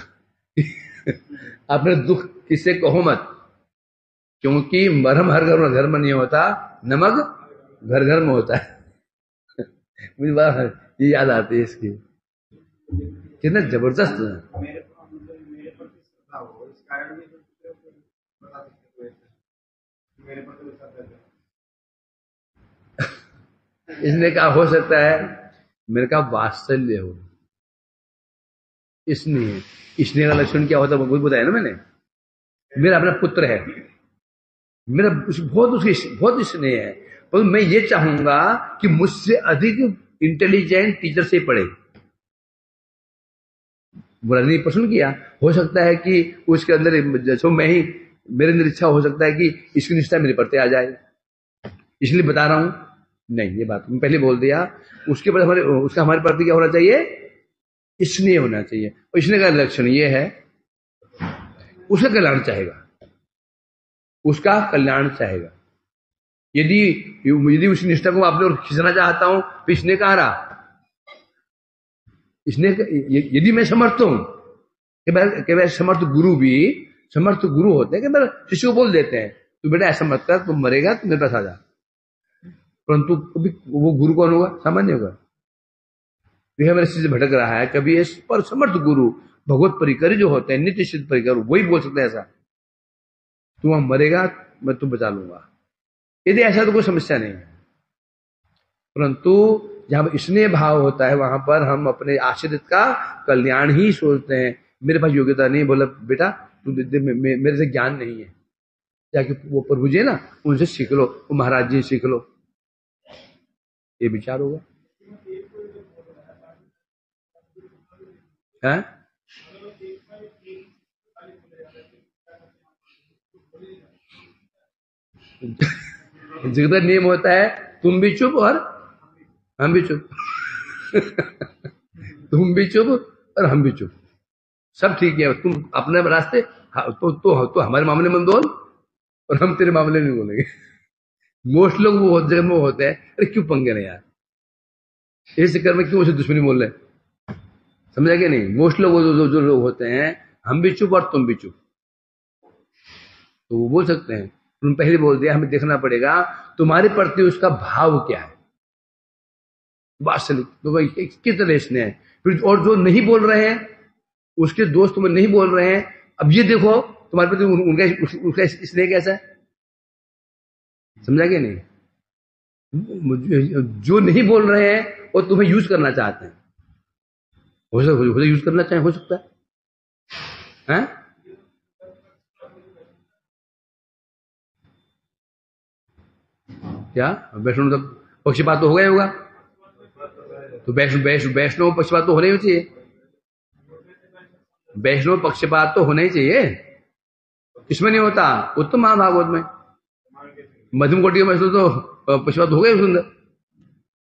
अपने दुख किससे कहो मत, क्योंकि मरहम हर घर में नहीं होता, नमक घर घर में होता है। मुझे बात ये याद आती है इसकी, कितना जबरदस्त है। इसने कहा हो सकता है मेरे का वात्सल्य हो, इसने का लक्षण क्या होता है वो बताया ना मैंने। मेरा अपना पुत्र है, मेरा बहुत स्नेह है, पर मैं ये चाहूंगा कि मुझसे अधिक इंटेलिजेंट टीचर से पढ़े। बुरा नहीं पसंद किया, हो सकता है कि उसके अंदर जैसे मैं ही, मेरे अंदर इच्छा हो सकता है कि इसकी निष्ठा मेरे प्रति आ जाए, इसलिए बता रहा हूं। नहीं, ये बात मैं पहले बोल दिया। उसके बाद उसका हमारे प्रति क्या होना चाहिए, स्नेह होना चाहिए। और स्नेह का लक्षण ये है, उसका कल्याण चाहेगा, उसका कल्याण चाहेगा। यदि उस निष्ठा को आपने और खींचना चाहता हूं तो इसने कहा रहा, इसने यदि मैं समर्थ हूं, कि समर्थ गुरु भी समर्थ गुरु होते हैं, कि शिष्य को बोल देते हैं तू बेटा ऐसा मत कर, तुम मरेगा तो मेरे पास आ जा, परंतु कभी वो गुरु कौन होगा, सामान्य होगा। यह मेरे शिष्य भटक रहा है, कभी ये पर समर्थ गुरु भगवत परिकर जो होते हैं, नित्य सिद्ध परिकर, वही बोल सकते हैं ऐसा, तू वहां मरेगा मैं तुम बचा लूंगा। यदि ऐसा तो कोई समस्या नहीं है, परंतु जहां स्नेह भाव होता है वहां पर हम अपने आश्रित का कल्याण ही सोचते हैं। मेरे पास योग्यता नहीं, बोला बेटा तू मेरे से ज्ञान नहीं है, जाके वो प्रभु जी है ना उनसे सीख लो, वो महाराज जी सीख लो, ये विचार होगा। है जगत नियम होता है, तुम भी चुप और हम भी चुप। तुम भी चुप और हम भी चुप, सब ठीक है। तुम अपने रास्ते तो हमारे मामले में बोल और हम तेरे मामले में बोलेंगे। मोस्ट लोग वो जगह में होते हैं, अरे क्यों पंगे नहीं यार, इस चक्कर में क्यों उसे दुश्मनी बोल रहे, समझा क्या नहीं। मोस्ट लोग जो लोग होते हैं, हम भी चुप और तुम भी चुप, तो वो बोल सकते हैं। तुम पहले बोल दिया, हमें देखना पड़ेगा तुम्हारे प्रति उसका भाव क्या है, वात्सल्य तो भाई किस तरह स्नेह है। फिर और जो नहीं बोल रहे हैं, उसके दोस्त तुम्हें नहीं बोल रहे हैं, अब ये देखो तुम्हारे प्रति उनका स्नेह कैसा है, समझा क्या नहीं। जो नहीं बोल रहे हैं वो तुम्हें यूज करना चाहते हैं, हो सकता यूज करना चाहे, हो सकता है? क्या वैष्णव तक पक्षपात तो हो गया होगा, तो वैष्णव पक्षपात तो होना ही चाहिए, वैष्णव पक्षपात तो होना ही चाहिए। इसमें नहीं होता, उत्तम महाभागवत में मध्यम कोटि में तो पक्षपात हो गए उसके अंदर,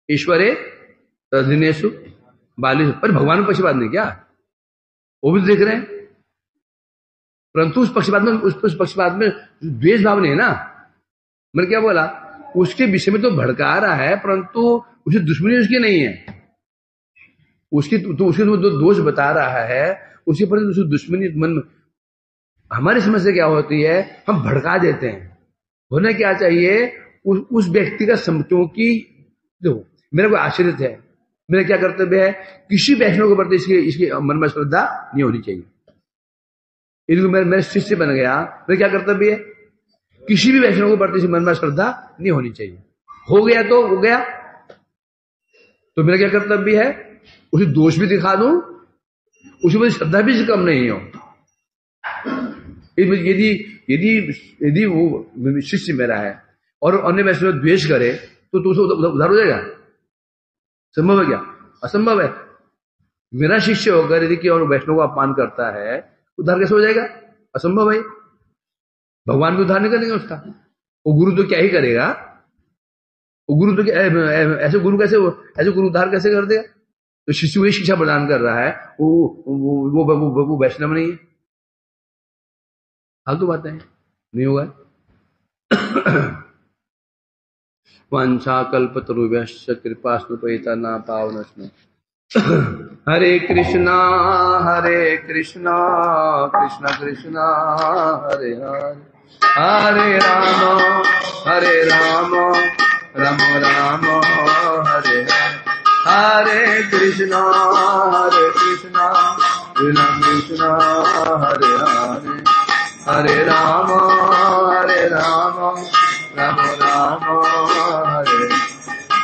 ईश्वरे तदिनेशु बाली, पर भगवान में पक्षपात नहीं क्या, वो भी देख रहे हैं, परंतु उस पक्षपात में द्वेष भाव नहीं है ना। मैंने क्या बोला, उसके विषय में तो भड़का रहा है, परंतु उसकी दुश्मनी उसकी नहीं है, उसकी तो उसके जो दोष बता रहा है उसके प्रति उसकी दुश्मनी मन में। हमारी समस्या क्या होती है, हम भड़का देते हैं। होना क्या चाहिए, उस व्यक्ति का क्योंकि देखो मेरा कोई आश्रित है, मेरा क्या कर्तव्य है, किसी वैष्णव के प्रति इसकी मन में श्रद्धा नहीं होनी चाहिए। यदि मेरा शिष्य बन गया, मेरा क्या कर्तव्य है, किसी भी वैष्णव के प्रति मन में श्रद्धा नहीं होनी चाहिए। हो गया तो हो गया, तो मेरा क्या कर्तव्य है, उसे दोष भी दिखा दूं, उसे मुझे श्रद्धा भी कम नहीं हो। यदि यदि यदि वो शिष्य मेरा है और अन्य वैष्णव द्वेष करे तो उसे उधार हो जाएगा? संभव है क्या? असंभव है। मेरा शिष्य होकर यदि कि और वैष्णव को अपमान करता है, उद्धार कैसे हो जाएगा? असंभव है। भगवान भी उद्धार नहीं करेंगे उसका, वो गुरु तो क्या ही करेगा, वो गुरु तो ऐसे गुरु कैसे, ऐसे गुरु उद्धार कैसे कर देगा? तो शिशु ही शिक्षा प्रदान कर रहा है, वो वैष्णव नहीं है। फालतू बातें हैं, नहीं होगा। वांछा कल्पतरुभ्यश्च कृपा स्नुपैता पावनस्मि। हरे कृष्णा कृष्ण कृष्ण हरे हरे, हरे राम राम राम हरे हरे, हरे कृष्णा कृष्ण कृष्ण हरे हरे, हरे राम राम राम हरे।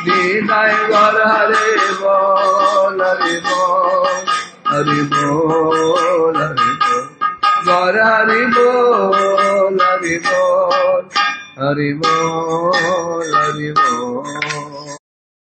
निताय गौर हरे बोल हरि बोल, हरि बोल हरि बोल, गौर हरि बोल हरि बोल, हरि बोल हरि बोल।